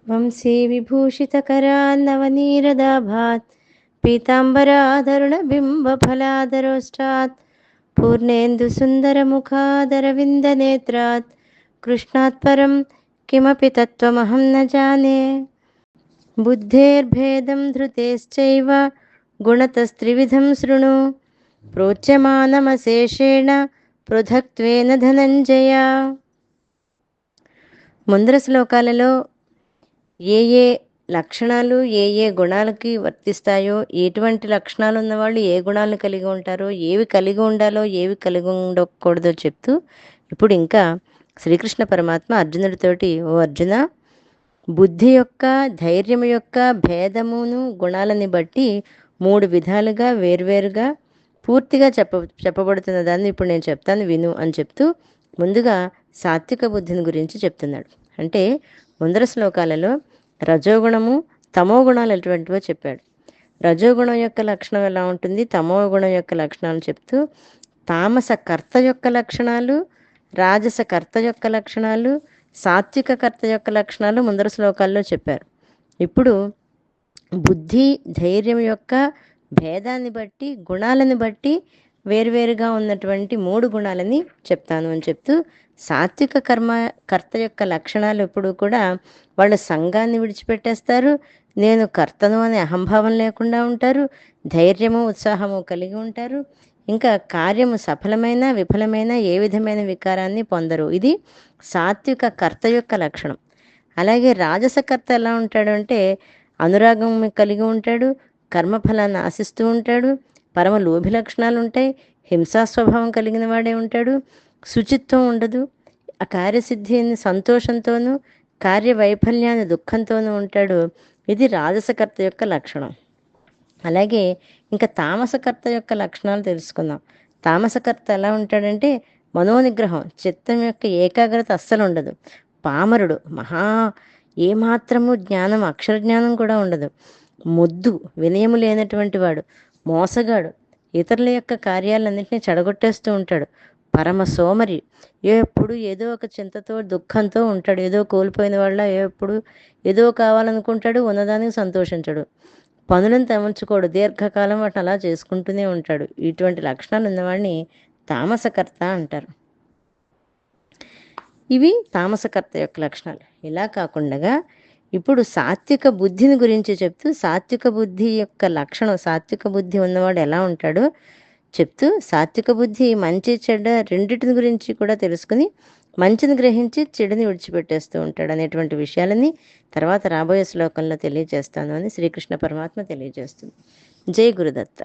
వంశీ విభూషితకరాన్నవనీరదాభాత్ పీతాంబరాధరుణబింబఫలాదరోష్టాత్ పూర్ణేन्दुसुन्दरमुखादरविन्दनेत्रात् कृष्णात् परं किमपि तत्त्वमहं न जाने। बुद्धेर्भेदं धृतेश्चैव गुणतस्त्रिविधं शृणु प्रोच्यमानमशेषेण पृथक्त्वेन ధనంజయ. ముందర శ్లోకాలలో ఏ ఏ లక్షణాలు ఏ ఏ గుణాలకి వర్తిస్తాయో, ఎటువంటి లక్షణాలు ఉన్నవాళ్ళు ఏ గుణాలను కలిగి ఉంటారో, ఏవి కలిగి ఉండాలో ఏవి కలిగి ఉండకూడదో చెప్తూ ఇప్పుడు ఇంకా శ్రీకృష్ణ పరమాత్మ అర్జునుడితోటి, ఓ అర్జున, బుద్ధి యొక్క ధైర్యం యొక్క భేదమును గుణాలని బట్టి 3 విధాలుగా వేర్వేరుగా పూర్తిగా చెప్పబడుతున్న దాన్ని ఇప్పుడు నేను చెప్తాను విను అని చెప్తూ ముందుగా సాత్విక బుద్ధిని గురించి చెప్తున్నాడు. అంటే ముందర శ్లోకాలలో రజోగుణము తమో గుణాలు ఎటువంటివో చెప్పాడు. రజోగుణం యొక్క లక్షణం ఎలా ఉంటుంది, తమో గుణం యొక్క లక్షణాలు చెప్తూ తామస కర్త యొక్క లక్షణాలు, రాజస కర్త యొక్క లక్షణాలు, సాత్విక కర్త యొక్క లక్షణాలు ముందర శ్లోకాల్లో చెప్పారు. ఇప్పుడు బుద్ధి ధైర్యం యొక్క భేదాన్ని బట్టి గుణాలను బట్టి వేరువేరుగా ఉన్నటువంటి 3 గుణాలని చెప్తాను అని చెప్తూ సాత్విక కర్త యొక్క లక్షణాలు ఎప్పుడు కూడా వాళ్ళు సంఘాన్ని విడిచిపెట్టేస్తారు, నేను కర్తను అనే అహంభావం లేకుండా ఉంటారు, ధైర్యము ఉత్సాహము కలిగి ఉంటారు, ఇంకా కార్యము సఫలమైన విఫలమైన ఏ విధమైన వికారాన్ని పొందరు. ఇది సాత్విక కర్త యొక్క లక్షణం. అలాగే రాజసకర్త ఎలా ఉంటాడు అంటే అనురాగం కలిగి ఉంటాడు, కర్మఫలాన్ని ఆశిస్తూ ఉంటాడు, పరమ లోభి లక్షణాలు ఉంటాయి, హింసా స్వభావం కలిగిన వాడే ఉంటాడు, శుచిత్వం ఉండదు, ఆ కార్యసిద్ధిని సంతోషంతోనూ కార్యవైఫల్యాన్ని దుఃఖంతోనూ ఉంటాడు. ఇది రాజసకర్త యొక్క లక్షణం. అలాగే ఇంకా తామసకర్త యొక్క లక్షణాలు తెలుసుకుందాం. తామసకర్త ఎలా ఉంటాడంటే మనోనిగ్రహం, చిత్తం యొక్క ఏకాగ్రత అస్సలు ఉండదు, పామరుడు, ఏమాత్రము జ్ఞానం అక్షర జ్ఞానం కూడా ఉండదు, మొద్దు, వినయము లేనటువంటి వాడు, మోసగాడు, ఇతరుల యొక్క కార్యాలన్నింటినీ చెడగొట్టేస్తూ ఉంటాడు, పరమ సోమరి, ఎప్పుడు ఏదో ఒక చింతతో దుఃఖంతో ఉంటాడు, ఏదో కోల్పోయిన వాళ్ళ ఎప్పుడు ఏదో కావాలనుకుంటాడు, ఉన్నదానికి సంతోషించడు, పనులను తమల్చుకోడు, దీర్ఘకాలం వాటిని అలా చేసుకుంటూనే ఉంటాడు. ఇటువంటి లక్షణాలు ఉన్నవాడిని తామసకర్త అంటారు. ఇవి తామసకర్త యొక్క లక్షణాలు. ఇలా కాకుండా ఇప్పుడు సాత్విక బుద్ధిని గురించి చెప్తూ సాత్విక బుద్ధి యొక్క లక్షణం, సాత్విక బుద్ధి ఉన్నవాడు ఎలా ఉంటాడో చెప్తూ సాత్విక బుద్ధి మంచి చెడ్డ రెండింటిని గురించి కూడా తెలుసుకుని మంచిని గ్రహించి చెడుని విడిచిపెట్టేస్తూ ఉంటాడు అనేటువంటి విషయాలని తర్వాత రాబోయే శ్లోకంలో తెలియజేస్తాను అని శ్రీకృష్ణ పరమాత్మ తెలియజేస్తుంది. జై గురుదత్త.